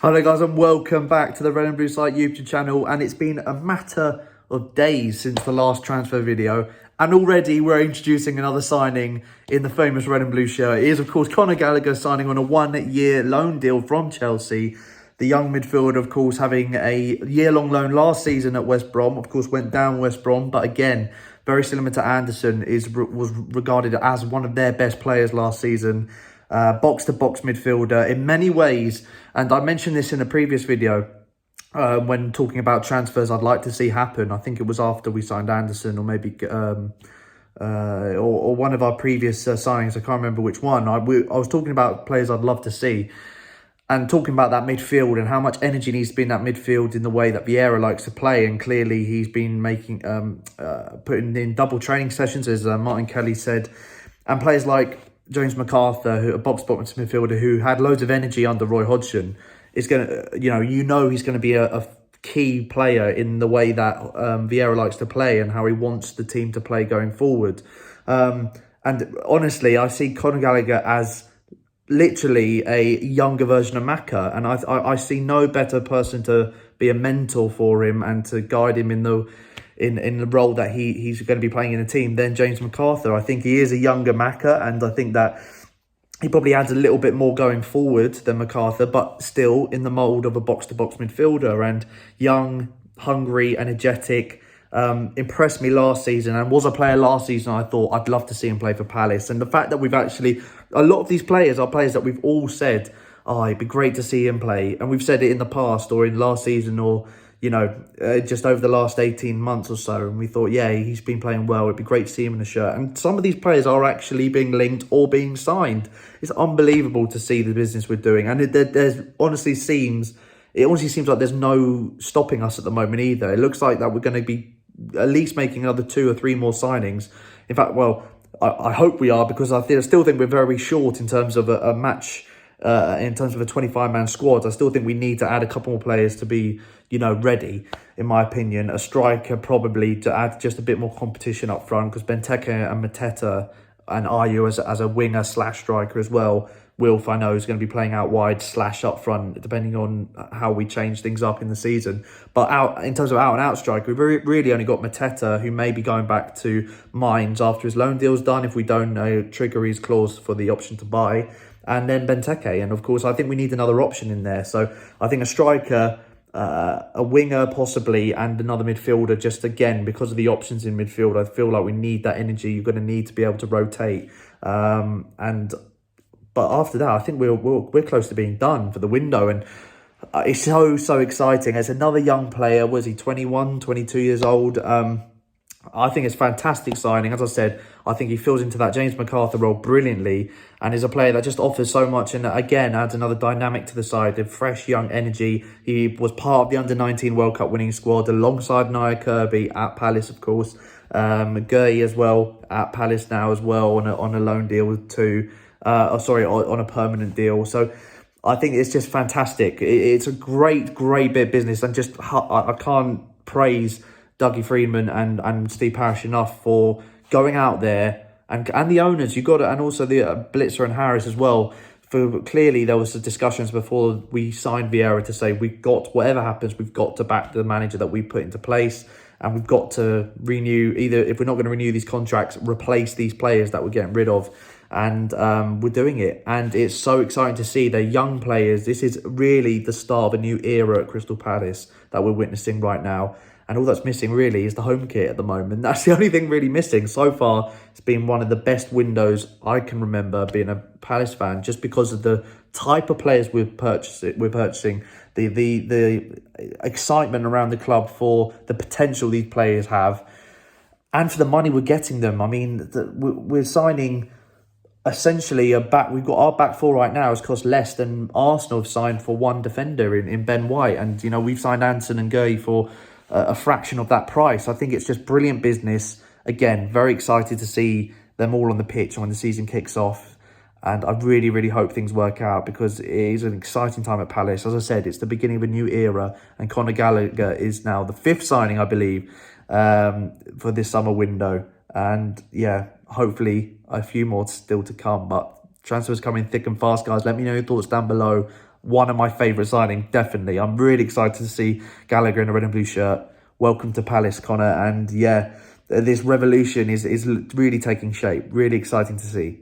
Hello guys and welcome back to the Red and Blue Site YouTube channel, and it's been a matter of days since the last transfer video and already we're introducing another signing in the famous Red and Blue shirt. It is of course Conor Gallagher signing on a 1-year loan deal from Chelsea. The young midfielder of course having a year-long loan last season at West Brom, of course went down West Brom, but again very similar to Anderson, was regarded as one of their best players last season. Box-to-box midfielder in many ways. And I mentioned this in a previous video when talking about transfers I'd like to see happen. I think it was after we signed Anderson, or maybe or one of our previous signings. I can't remember which one. I was talking about players I'd love to see, and talking about that midfield and how much energy needs to be in that midfield in the way that Vieira likes to play. And clearly he's been making putting in double training sessions, as Martin Kelly said, and players like James McArthur, who a box-to-box midfielder who had loads of energy under Roy Hodgson, is going to, he's going to be a key player in the way that Vieira likes to play and how he wants the team to play going forward. And honestly, I see Conor Gallagher as literally a younger version of Maka, and I see no better person to be a mentor for him and to guide him in the role that he's going to be playing in the team than James McArthur. I think he is a younger Maka, and I think that he probably adds a little bit more going forward than McArthur, but still in the mould of a box-to-box midfielder, and young, hungry, energetic. Impressed me last season, and was a player last season I thought I'd love to see him play for Palace. And the fact that we've actually, a lot of these players are players that we've all said, oh, it'd be great to see him play. And we've said it in the past, or in last season, or just over the last 18 months or so, and we thought, yeah, he's been playing well, it'd be great to see him in a shirt. And some of these players are actually being linked or being signed. It's unbelievable to see the business we're doing, and it honestly seems like there's no stopping us at the moment either. It looks like that we're going to be at least making another 2 or 3 more signings. In fact, well, I hope we are, because I still think we're very short in terms of a match, in terms of a 25-man squad. I still think we need to add a couple more players to be, ready, in my opinion. A striker probably to add just a bit more competition up front, because Benteke and Mateta and Ayew as a winger / striker as well. Wilf, I know, is going to be playing out wide / up front, depending on how we change things up in the season. But in terms of out-and-out striker, we've really only got Mateta, who may be going back to Mainz after his loan deal's done, if we don't trigger his clause for the option to buy. And then Benteke. And of course, I think we need another option in there. So I think a striker, a winger possibly, and another midfielder, just again, because of the options in midfield, I feel like we need that energy. You're going to need to be able to rotate. But after that, I think we're close to being done for the window. And it's so exciting. As another young player, was he 21, 22 years old? I think it's fantastic signing. As I said, I think he fills into that James McArthur role brilliantly, and is a player that just offers so much, and again adds another dynamic to the side, the fresh young energy. He was part of the under-19 World Cup winning squad alongside Nia Kirby at Palace, of course. Gurley as well at Palace now as well on a loan deal too. On a permanent deal. So I think it's just fantastic. It's a great bit of business, and just I can't praise Dougie Freedman and Steve Parish enough for going out there, and the owners, and also the Blitzer and Harris as well. For clearly there was discussions before we signed Vieira to say whatever happens, we've got to back the manager that we put into place, and we've got to renew, either if we're not going to renew these contracts, replace these players that we're getting rid of. And we're doing it, and it's so exciting to see the young players. This is really the start of a new era at Crystal Palace that we're witnessing right now. And all that's missing really is the home kit at the moment. That's the only thing really missing. So far, it's been one of the best windows I can remember being a Palace fan, just because of the type of players we're purchasing, the excitement around the club for the potential these players have, and for the money we're getting them. I mean, we're signing essentially we've got our back four right now has cost less than Arsenal have signed for one defender in Ben White. And, we've signed Anderson and Gurley for a fraction of that price. I think it's just brilliant business. Again, very excited to see them all on the pitch when the season kicks off. And I really hope things work out, because it is an exciting time at Palace. As I said, it's the beginning of a new era, and Conor Gallagher is now the 5th signing, I believe, for this summer window. And yeah, hopefully a few more still to come. But transfers coming thick and fast, guys. Let me know your thoughts down below. one of my favourite signings, definitely. I'm really excited to see Gallagher in a red and blue shirt. Welcome to Palace, Conor. And yeah, this revolution is really taking shape. Really exciting to see.